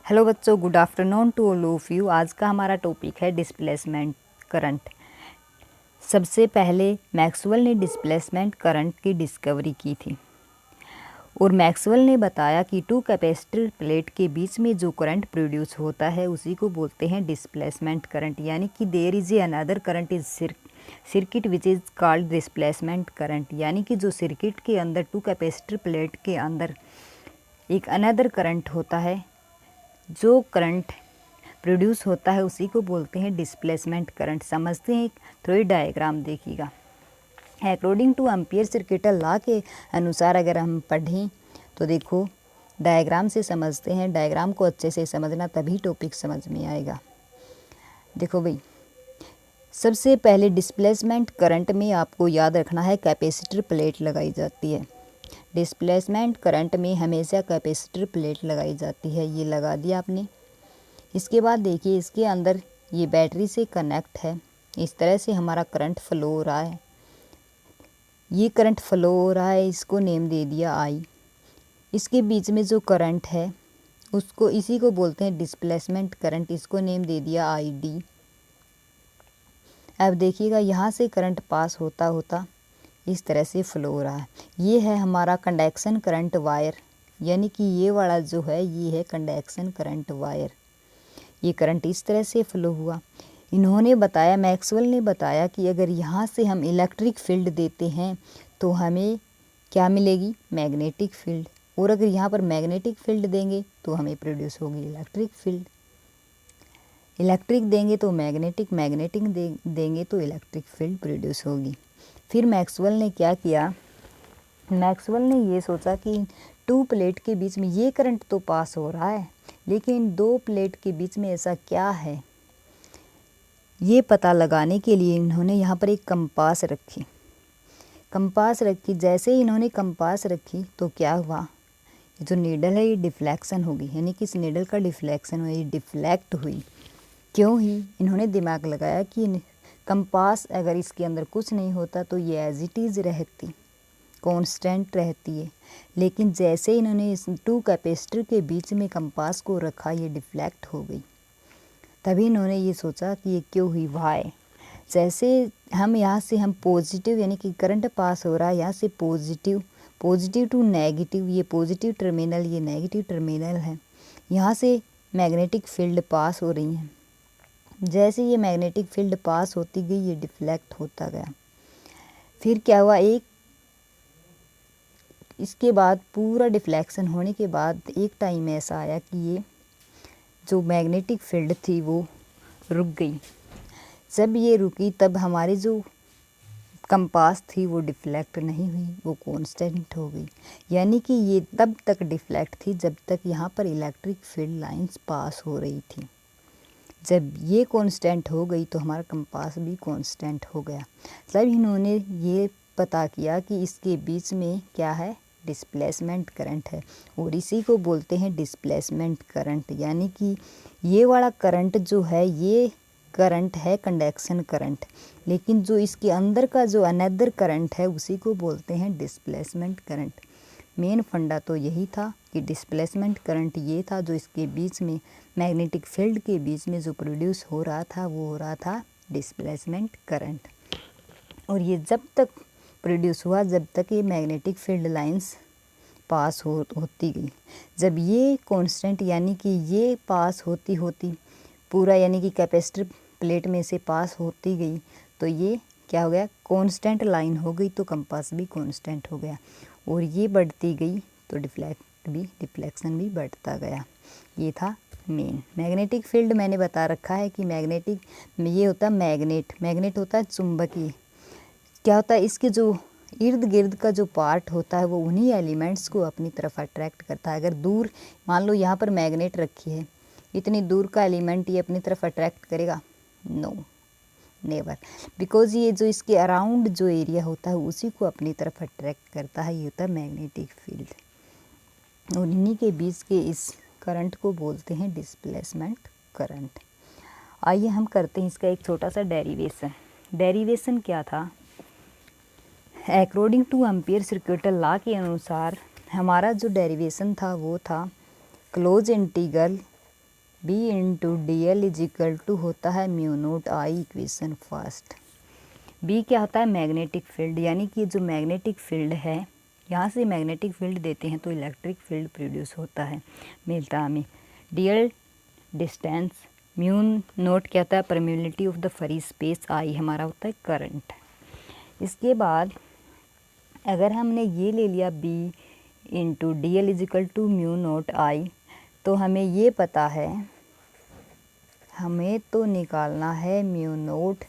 Hello बच्चों, good afternoon to all of you. आज का हमारा टॉपिक है डिस्प्लेसमेंट करंट। सबसे पहले मैक्सवेल ने डिस्प्लेसमेंट करंट की डिस्कवरी की थी और मैक्सवेल ने बताया कि टू कैपेसिटर प्लेट के बीच में जो करंट प्रोड्यूस होता है उसी को बोलते हैं डिस्प्लेसमेंट करंट। यानी कि there is a another current is circuit which is called displacement current. यानी कि जो सर्किट के अंदर टू कैपेसिटर प्लेट के अंदर एक अनदर करंट होता है, जो करंट प्रोड्यूस होता है उसी को बोलते हैं डिस्प्लेसमेंट करंट। समझते हैं, थोड़ी डायग्राम देखिएगा। According to Ampere circuital law के अनुसार अगर हम पढ़ें तो देखो डायग्राम से समझते हैं। डायग्राम को अच्छे से समझना, तभी टॉपिक समझ में आएगा। देखो भाई, सबसे पहले डिस्प्लेसमेंट करंट में आपको याद रखना है कैपेसिटर प्लेट लगाई जाती है। डिस्प्लेसमेंट करंट में हमेशा कैपेसिटर प्लेट लगाई जाती है। ये लगा दिया आपने। इसके बाद देखिए, इसके अंदर ये बैटरी से कनेक्ट है। इस तरह से हमारा करंट फ्लो हो रहा है। ये करंट फ्लो हो रहा है, इसको नेम दे दिया आई। इसके बीच में जो करंट है उसको इसी को बोलते हैं डिस्प्लेसमेंट करंट। इसको नेम दे दिया आई डी। अब देखिएगा, यहाँ से करंट पास होता होता इस तरह से फ्लो हो रहा है। ये है हमारा कंडक्शन करंट वायर। यानी कि ये वाला जो है ये है कंडक्शन करंट वायर। ये करंट इस तरह से फ्लो हुआ। इन्होंने बताया, मैक्सवेल ने बताया कि अगर यहाँ से हम इलेक्ट्रिक फील्ड देते हैं तो हमें क्या मिलेगी? Magnetic field. और अगर यहाँ पर मैग्नेटिक फील्ड देंगे तो हमें प्रोड्यूस होगी इलेक्ट्रिक फील्ड। इलेक्ट्रिक देंगे तो मैग्नेटिक, मैग्नेटिक देंगे तो इलेक्ट्रिक फील्ड प्रोड्यूस होगी। फिर मैक्सवेल ने क्या किया? मैक्सवेल ने ये सोचा कि टू प्लेट के बीच में ये करंट तो पास हो रहा है, लेकिन दो प्लेट के बीच में ऐसा क्या है, ये पता लगाने के लिए इन्होंने यहाँ पर एक कंपास रखी। कंपास रखी, जैसे ही इन्होंने कंपास रखी तो क्या हुआ? ये जो नीडल है ये डिफ्लेक्शन होगी। यानी कि इस नीडल का डिफ्लेक्शन हुई, डिफ्लेक्ट हुई। क्यों ही? इन्होंने दिमाग लगाया कि कंपास अगर इसके अंदर कुछ नहीं होता तो ये एज इट इज़ रहती, कांस्टेंट रहती है। लेकिन जैसे इन्होंने इस टू कैपेसिटर के बीच में कंपास को रखा, ये डिफ्लेक्ट हो गई। तभी इन्होंने ये सोचा कि ये क्यों हुई, वाई। जैसे हम यहाँ से हम पॉजिटिव, यानी कि करंट पास हो रहा है यहाँ से पॉजिटिव टू नेगेटिव, ये पॉजिटिव टर्मिनल, ये नेगेटिव टर्मिनल है। यहाँ से मैग्नेटिक फील्ड पास हो रही हैं। जैसे ये मैग्नेटिक फील्ड पास होती गई, ये डिफ्लेक्ट होता गया। फिर क्या हुआ? इसके बाद पूरा डिफ्लेक्शन होने के बाद एक टाइम ऐसा आया कि ये जो मैग्नेटिक फील्ड थी वो रुक गई। जब ये रुकी तब हमारी जो कंपास थी वो डिफ्लेक्ट नहीं हुई, वो कांस्टेंट हो गई। यानी कि ये तब तक डिफ्लेक्ट थी जब तक यहाँ पर इलेक्ट्रिक फील्ड लाइंस पास हो रही थी। जब ये कांस्टेंट हो गई तो हमारा कंपास भी कांस्टेंट हो गया। तब इन्होंने ये पता किया कि इसके बीच में क्या है? डिस्प्लेसमेंट करंट है, और इसी को बोलते हैं डिस्प्लेसमेंट करंट। यानी कि ये वाला करंट जो है ये करंट है कंडक्शन करंट, लेकिन जो इसके अंदर का जो अनदर करंट है उसी को बोलते हैं डिस्प्लेसमेंट करंट। मेन फंडा तो यही था कि डिस्प्लेसमेंट करंट ये था, जो इसके बीच में मैग्नेटिक फील्ड के बीच में जो प्रोड्यूस हो रहा था वो हो रहा था डिस्प्लेसमेंट करंट। और ये जब तक प्रोड्यूस हुआ जब तक ये मैग्नेटिक फील्ड लाइंस पास होती गई। जब ये कांस्टेंट, यानी कि ये पास होती होती पूरा, यानी कि कैपेसिटर प्लेट में से पास होती गई, तो ये क्या हो गया? कांस्टेंट लाइन हो गई, तो कंपास भी कांस्टेंट हो गया। और ये बढ़ती गई तो डिफ्लेक्शन भी बढ़ता गया। ये था मेन। मैग्नेटिक फील्ड मैंने बता रखा है कि मैग्नेटिक में ये होता है मैग्नेट होता है चुंबकीय। क्या होता है? इसके जो इर्द गिर्द का जो पार्ट होता है वो उन्हीं एलिमेंट्स को अपनी तरफ अट्रैक्ट करता है। अगर दूर मान लो यहाँ पर मैग्नेट रखी है, इतनी दूर का एलिमेंट ये अपनी तरफ अट्रैक्ट करेगा? No, never. बिकॉज ये जो इसके अराउंड जो एरिया होता है उसी को अपनी तरफ अट्रैक्ट करता है। ये होता है मैग्नेटिक फील्ड। और इन्हीं के बीच के इस करंट को बोलते हैं डिस्प्लेसमेंट करंट। आइए हम करते हैं इसका एक छोटा सा डेरिवेशन। डेरिवेशन क्या था? According to Ampere circuital law के अनुसार हमारा जो डेरिवेशन था वो था close integral B into D L is equal to होता है mu naught I equation first. B क्या होता है, मैग्नेटिक फील्ड, यानी कि जो मैग्नेटिक फील्ड है, यहाँ से मैग्नेटिक फील्ड देते हैं तो इलेक्ट्रिक फील्ड प्रोड्यूस होता है, मिलता है हमें। D l distance, mu naught क्या होता है, permeability of the free space, I हमारा होता है करंट। इसके बाद अगर हमने ये ले लिया B into D L is equal to mu naught I, तो हमें ये पता है, हमें तो निकालना है म्यू नोट,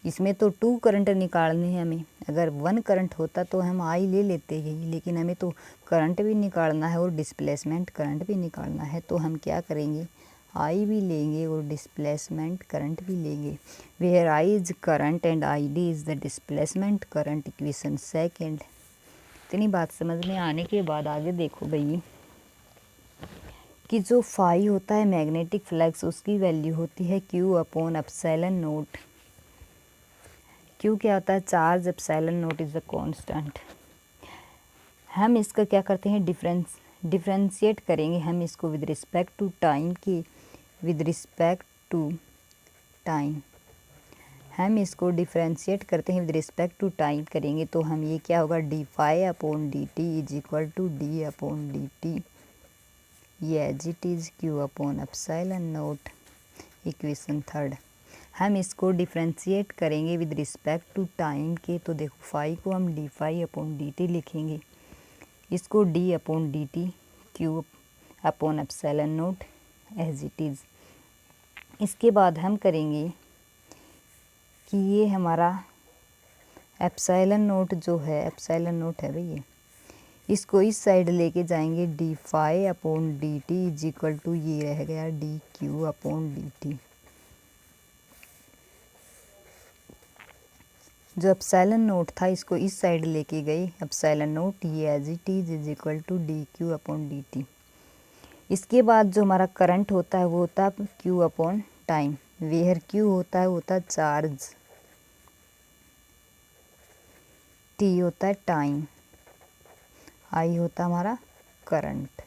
इसमें तो 2 करंट निकालने हैं हमें। अगर 1 करंट होता तो हम आई ले लेते यही, लेकिन हमें तो करंट भी निकालना है और डिस्प्लेसमेंट करंट भी निकालना है, तो हम क्या करेंगे, आई भी लेंगे और डिस्प्लेसमेंट करंट भी लेंगे। Where I is current and I D is the displacement current, equation second. इतनी बात समझ में आने के बाद आगे देखो भई कि जो फाई होता है मैग्नेटिक फ्लक्स, उसकी वैल्यू होती है Q upon epsilon note. Q क्या होता है, charge, epsilon note is the constant. हम इसका क्या करते हैं, डिफरेंशिएट करेंगे हम इसको विद रिस्पेक्ट टू टाइम की, विद रिस्पेक्ट टू टाइम हम इसको डिफरेंशिएट करते हैं विद रिस्पेक्ट टू टाइम करेंगे, तो हम ये क्या होगा, d phi upon D T is equal to d upon D t, ये as it is q upon epsilon naught, equation third. हम इसको डिफरेंशिएट करेंगे विद रिस्पेक्ट टू टाइम के, तो देखो फाई को हम D phi upon D T लिखेंगे, इसको D upon D T Q upon epsilon naught as it is. इसके बाद हम करेंगे कि ये हमारा एप्सिलॉन नोट जो है, एप्सिलॉन नोट है भैया, इसको इस साइड लेके जाएंगे, D phi upon D T is equal to ये रह गया D Q upon D T. जो एप्सिलॉन नोट था इसको इस साइड लेके गए, एप्सिलॉन नोट ये as it is equal to D Q upon D T. इसके बाद जो हमारा करंट होता है वो होता है Q upon time, where Q होता है चार्ज, टी होता है टाइम, आई होता हमारा करंट।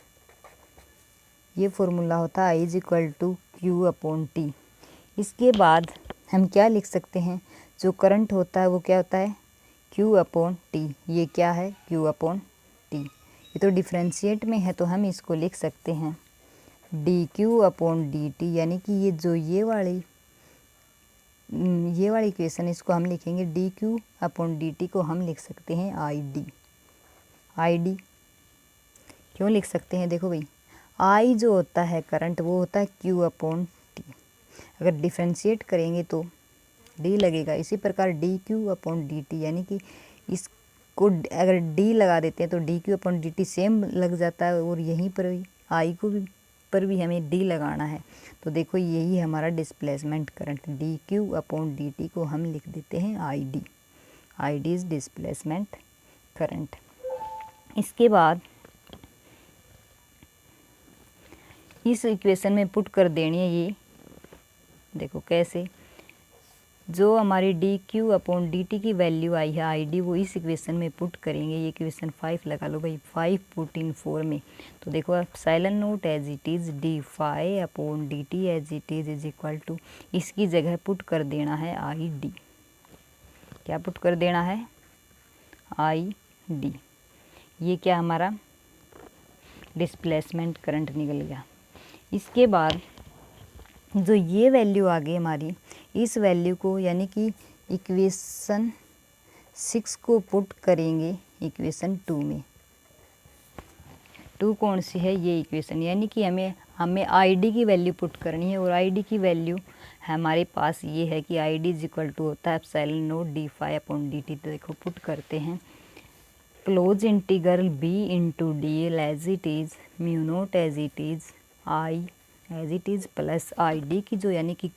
ये फॉर्मूला होता है I is equal to Q upon T. इसके बाद हम क्या लिख सकते हैं, जो करंट होता है वो क्या होता है, क्यू अपॉन टी, ये क्या है, क्यू अपॉन टी। ये तो डिफरेंशिएट में है तो हम इसको लिख सकते हैं D Q upon D T, यानी कि ये जो ये वाली इक्वेशन, इसको हम लिखेंगे D Q upon D T को हम लिख सकते हैं आई डी। आई डी क्यों लिख सकते हैं, देखो भाई आई जो होता है करंट वो होता है क्यू अपॉन टी, अगर डिफरेंशिएट करेंगे तो डी लगेगा। इसी प्रकार D Q upon D T, यानी कि इसको अगर डी लगा देते हैं तो D Q upon D T same लग जाता है, और यहीं पर भी आई को भी पर भी हमें डी लगाना है, तो देखो यही हमारा displacement current, D Q upon D T को हम लिख देते हैं I D. I D is displacement current. इसके बाद इस इक्वेशन में पुट कर देनी है, ये देखो कैसे, जो हमारी D Q upon D T की वैल्यू आई है आई डी, वो इस इक्वेशन में पुट करेंगे। ये इक्वेशन 5 लगा लो भाई, 5 पुट इन 4 में, तो देखो epsilon naught as it is D phi upon D T as it is equal to, इसकी जगह पुट कर देना है आई डी। क्या पुट कर देना है, आई डी। ये क्या हमारा डिस्प्लेसमेंट करंट निकल गया। इसके बाद जो ये वैल्यू आ गई हमारी, इस वैल्यू को यानी कि इक्वेशन 6 को पुट करेंगे इक्वेशन 2 में। 2 कौन सी है, ये इक्वेशन, यानी कि हमें आई डी की वैल्यू पुट करनी है, और आई डी की वैल्यू हमारे पास ये है कि I D is equal to होता है epsilon naught D phi upon D T. तो देखो पुट करते हैं, close integral B into D L as it is mu naught as it is I as it is plus I D की जो यानी कि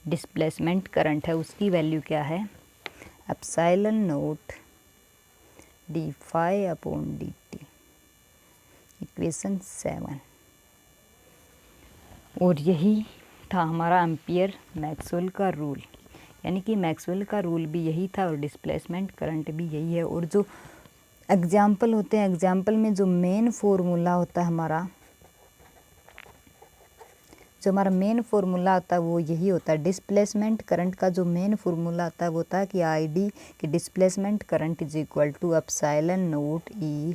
डिस्प्लेसमेंट करंट है उसकी वैल्यू क्या है, epsilon naught D phi upon D T, equation 7। और यही था हमारा एम्पियर मैक्सवेल का रूल, यानी कि मैक्सवेल का रूल भी यही था और डिस्प्लेसमेंट करंट भी यही है। और जो एग्जाम्पल होते हैं, एग्जाम्पल में जो मेन फॉर्मूला होता है हमारा, जो हमारा मेन फार्मूला आता है वो यही होता है। डिस्प्लेसमेंट करंट का जो मेन फार्मूला आता है वो होता है कि ID कि displacement current is equal to epsilon naught E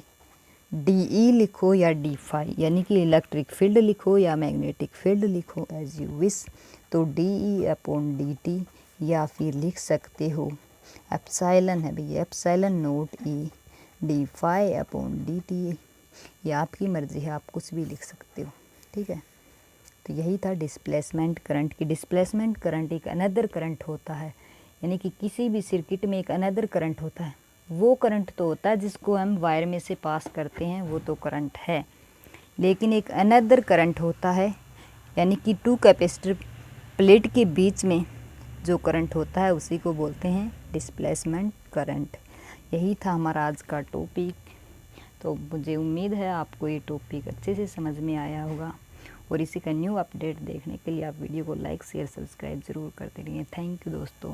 DE लिखो या D फाई, यानी कि इलेक्ट्रिक फील्ड लिखो या मैग्नेटिक फील्ड लिखो एज यू विश। तो DE अपॉन DT या फिर लिख सकते हो एप्सिलॉन है भैया, epsilon naught E D phi upon DT, ये आपकी मर्ज़ी है, आप कुछ भी लिख सकते हो, ठीक है। तो यही था डिस्प्लेसमेंट करंट की। डिस्प्लेसमेंट करंट एक अनदर करंट होता है, यानी कि किसी भी सर्किट में एक अनदर करंट होता है। वो करंट तो होता है जिसको हम वायर में से पास करते हैं, वो तो करंट है, लेकिन एक अनदर करंट होता है, यानी कि टू कैपेसिटर प्लेट के बीच में जो करंट होता है उसी को बोलते हैं डिस्प्लेसमेंट करंट। यही था हमारा आज का टॉपिक। तो मुझे उम्मीद है आपको ये टॉपिक अच्छे से समझ में आया होगा, और इसी का न्यू अपडेट देखने के लिए आप वीडियो को लाइक शेयर सब्सक्राइब ज़रूर करते रहिए। थैंक यू दोस्तों।